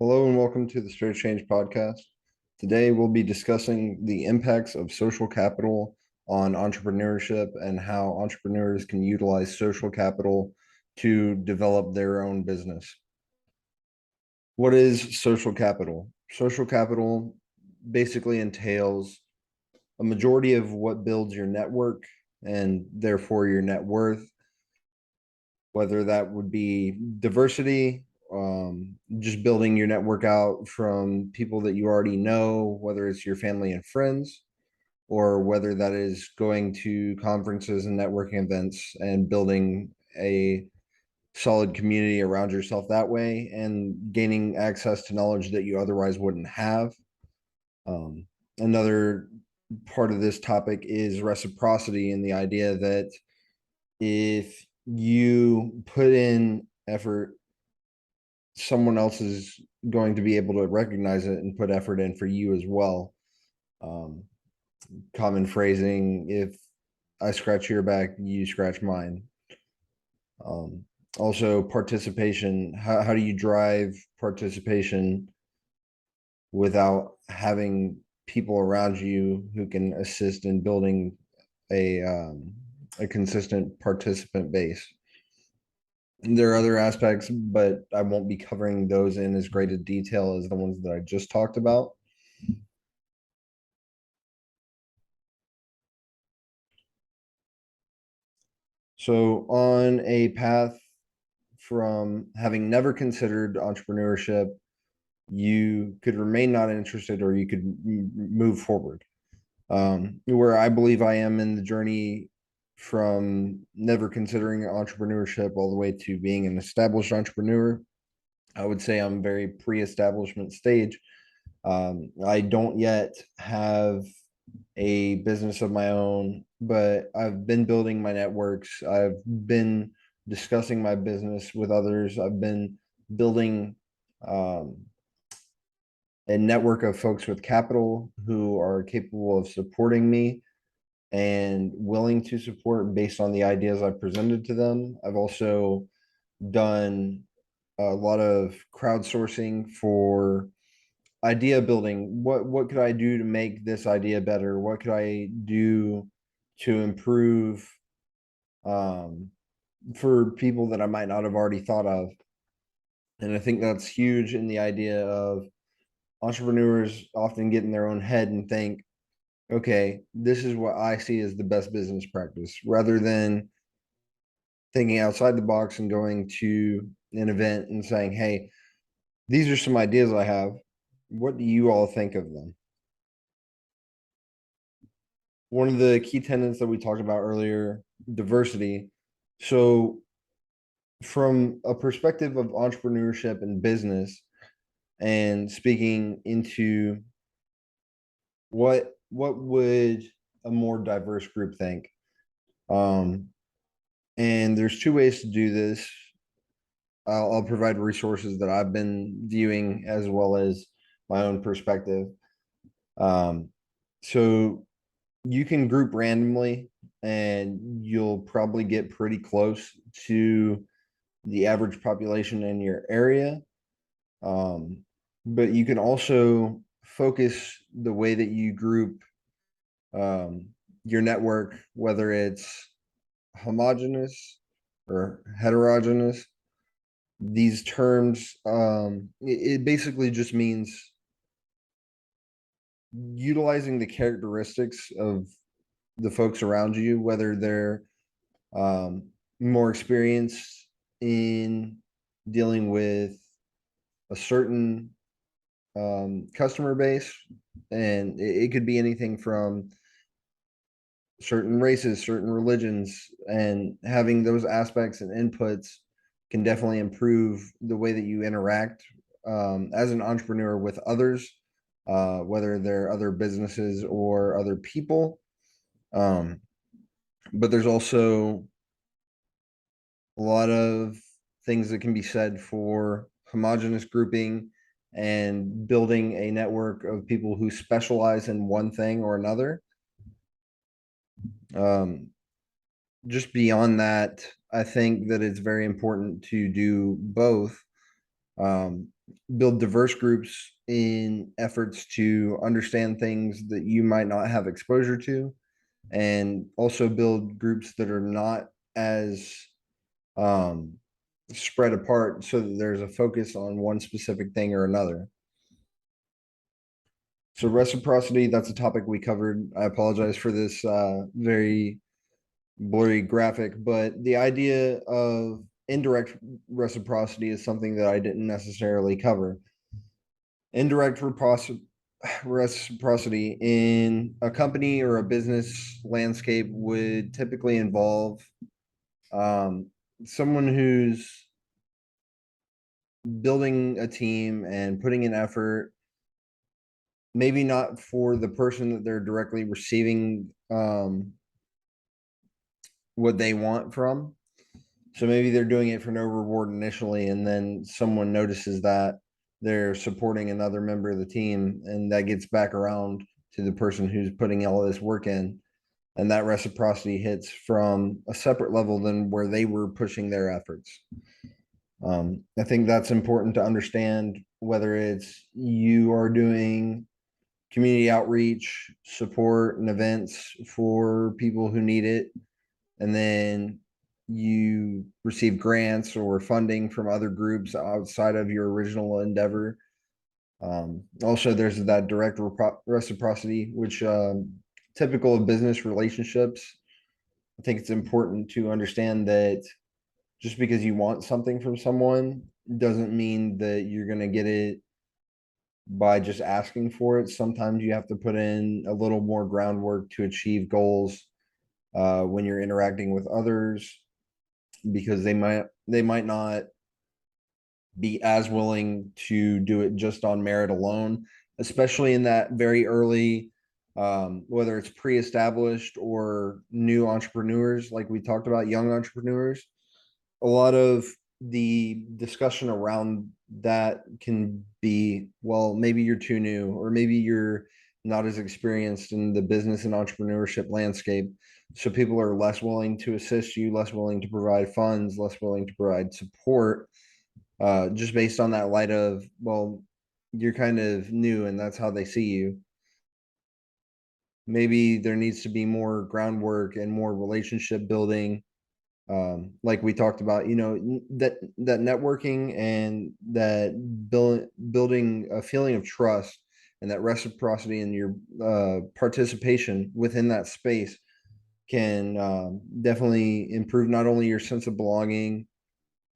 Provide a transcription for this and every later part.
Hello and welcome to the Straight Change podcast. Today we'll be discussing the impacts of social capital on entrepreneurship and how entrepreneurs can utilize social capital to develop their own business. What is social capital? Social capital basically entails a majority of what builds your network and therefore your net worth, whether that would be diversity, just building your network out from people that you already know, whether it's your family and friends, or whether that is going to conferences and networking events and building a solid community around yourself that way and gaining access to knowledge that you otherwise wouldn't have. Another part of this topic is reciprocity and the idea that if you put in effort, someone else is going to be able to recognize it and put effort in for you as well. Um, Common phrasing, if I scratch your back, you scratch mine. Um, Also, participation. How do you drive participation without having people around you who can assist in building a consistent participant base? There are other aspects, but I won't be covering those in as great a detail as the ones that I just talked about. So, on a path from having never considered entrepreneurship, you could remain not interested or you could move forward. Where I believe I am in the journey from never considering entrepreneurship all the way to being an established entrepreneur, I would say I'm very pre-establishment stage. I don't yet have a business of my own, but I've been building my networks. I've been discussing my business with others. I've been building um, a network of folks with capital who are capable of supporting me and willing to support based on the ideas I've presented to them. I've also done a lot of crowdsourcing for idea building. What could I do to make this idea better? What could I do to improve um, for people that I might not have already thought of? And I think that's huge in the idea of entrepreneurs often get in their own head and think, okay, this is what I see as the best business practice, rather than thinking outside the box and going to an event and saying, hey, these are some ideas I have. What do you all think of them? One of the key tenets that we talked about earlier, diversity. So, from a perspective of entrepreneurship and business, and speaking into what would a more diverse group think? Um, and there's two ways to do this. I'll provide resources that I've been viewing as well as my own perspective. Um, so you can group randomly and you'll probably get pretty close to the average population in your area. Um, but you can also focus the way that you group um, your network, whether it's homogeneous or heterogeneous. These terms, it basically just means utilizing the characteristics of the folks around you, whether they're um, more experienced in dealing with a certain customer base, and it could be anything from certain races, certain religions, and having those aspects and inputs can definitely improve the way that you interact as an entrepreneur with others, whether they're other businesses or other people. Um, but there's also a lot of things that can be said for homogenous grouping and building a network of people who specialize in one thing or another. Um, just beyond that, I think that it's very important to do both. um, build diverse groups in efforts to understand things that you might not have exposure to, and also build groups that are not as um, spread apart so that there's a focus on one specific thing or another. So reciprocity, that's a topic we covered. I apologize for this very blurry graphic, but the idea of indirect reciprocity is something that I didn't necessarily cover. Indirect reciprocity in a company or a business landscape would typically involve um, someone who's building a team and putting in effort, maybe not for the person that they're directly receiving what they want from. So maybe they're doing it for no reward initially, and then someone notices that they're supporting another member of the team, and that gets back around to the person who's putting all this work in. And that reciprocity hits from a separate level than where they were pushing their efforts. I think that's important to understand, whether it's you are doing community outreach, support, and events for people who need it, and then you receive grants or funding from other groups outside of your original endeavor. Also, there's that direct reciprocity, which typical of business relationships. I think it's important to understand that just because you want something from someone doesn't mean that you're going to get it by just asking for it. Sometimes you have to put in a little more groundwork to achieve goals when you're interacting with others, because they might not be as willing to do it just on merit alone, especially in that very early, whether it's pre-established or new entrepreneurs, like we talked about, young entrepreneurs. A lot of the discussion around that can be, well, maybe you're too new, or maybe you're not as experienced in the business and entrepreneurship landscape. So people are less willing to assist you, less willing to provide funds, less willing to provide support, just based on that light of, well, you're kind of new and that's how they see you. Maybe there needs to be more groundwork and more relationship building, like we talked about, that networking and that building a feeling of trust and that reciprocity in your participation within that space can definitely improve not only your sense of belonging,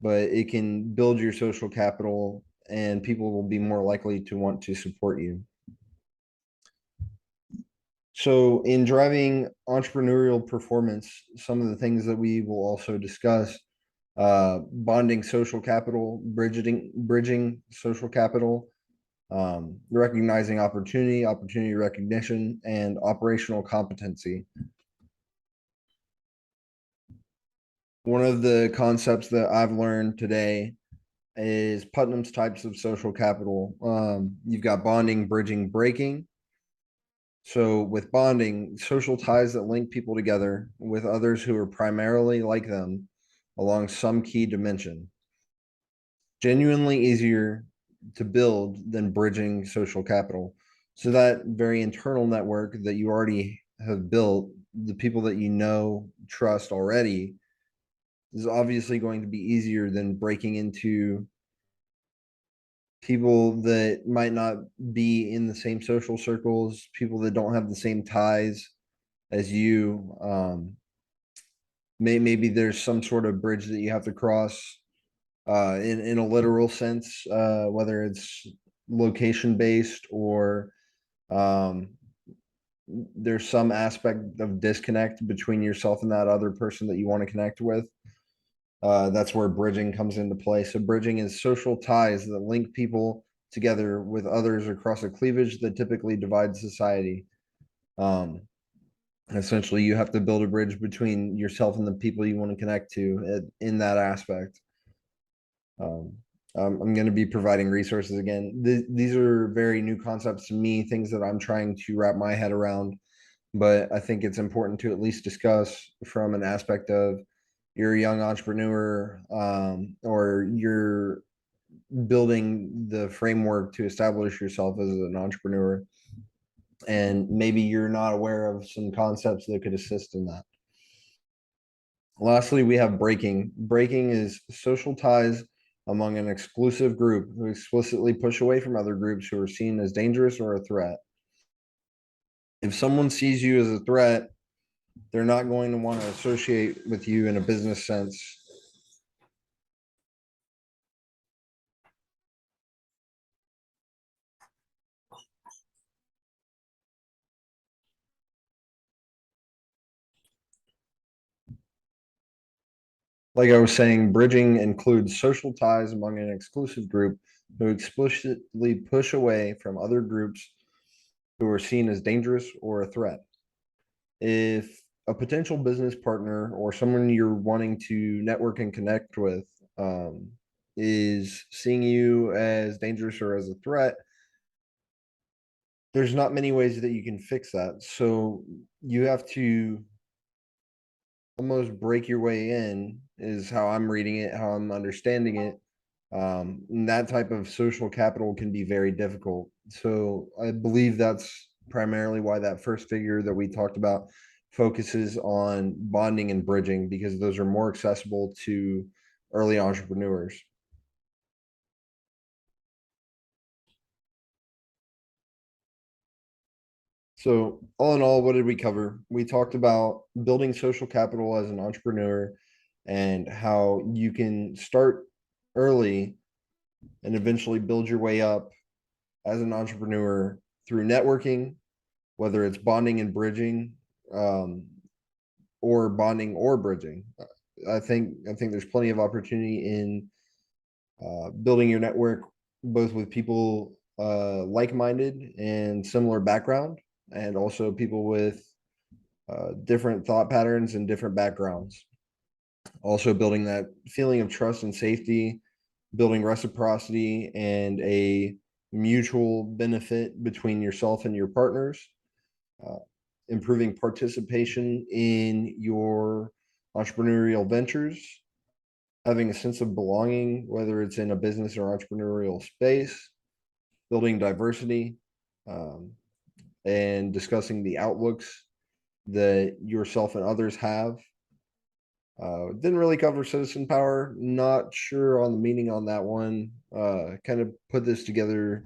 but it can build your social capital, and people will be more likely to want to support you. So, in driving entrepreneurial performance, some of the things that we will also discuss: bonding social capital, bridging social capital, recognizing opportunity recognition, and operational competency. One of the concepts that I've learned today is Putnam's types of social capital. You've got bonding, bridging, breaking. So, with bonding, social ties that link people together with others who are primarily like them along some key dimension. Genuinely easier to build than bridging social capital. So, that very internal network that you already have built, the people that you know, trust already, is obviously going to be easier than breaking into people that might not be in the same social circles, people that don't have the same ties as you. Maybe there's some sort of bridge that you have to cross in a literal sense, whether it's location based or um, there's some aspect of disconnect between yourself and that other person that you want to connect with. That's where bridging comes into play. So, bridging is social ties that link people together with others across a cleavage that typically divides society. Um, Essentially, you have to build a bridge between yourself and the people you want to connect to in that aspect. Um, I'm going to be providing resources again. These are very new concepts to me, things that I'm trying to wrap my head around. But I think it's important to at least discuss from an aspect of, you're a young entrepreneur, or you're building the framework to establish yourself as an entrepreneur. And maybe you're not aware of some concepts that could assist in that. Lastly, we have breaking. Breaking is social ties among an exclusive group who explicitly push away from other groups who are seen as dangerous or a threat. If someone sees you as a threat, they're not going to want to associate with you in a business sense. Like I was saying, bridging includes social ties among an exclusive group who explicitly push away from other groups who are seen as dangerous or a threat. If a potential business partner or someone you're wanting to network and connect with is seeing you as dangerous or as a threat, there's not many ways that you can fix that. So you have to almost break your way in, is how I'm reading it, how I'm understanding it. And that type of social capital can be very difficult. So I believe that's primarily why that first figure that we talked about focuses on bonding and bridging, because those are more accessible to early entrepreneurs. So, all in all, what did we cover? We talked about building social capital as an entrepreneur and how you can start early and eventually build your way up as an entrepreneur through networking, whether it's bonding and bridging, um, or bonding or bridging. I think there's plenty of opportunity in building your network, both with people like-minded and similar background, and also people with different thought patterns and different backgrounds. Also, building that feeling of trust and safety, building reciprocity and a mutual benefit between yourself and your partners, uh, improving participation in your entrepreneurial ventures, having a sense of belonging, whether it's in a business or entrepreneurial space, building diversity, um, and discussing the outlooks that yourself and others have. Didn't really cover citizen power. Not sure on the meaning on that one. Kind of put this together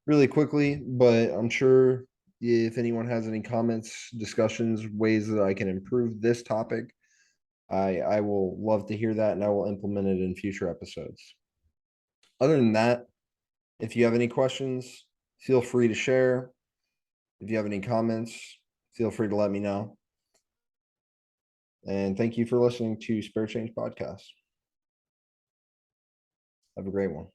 really quickly, but I'm sure if anyone has any comments, discussions, ways that I can improve this topic, I will love to hear that and I will implement it in future episodes. Other than that, if you have any questions, feel free to share. If you have any comments, feel free to let me know. And thank you for listening to Spare Change Podcast. Have a great one.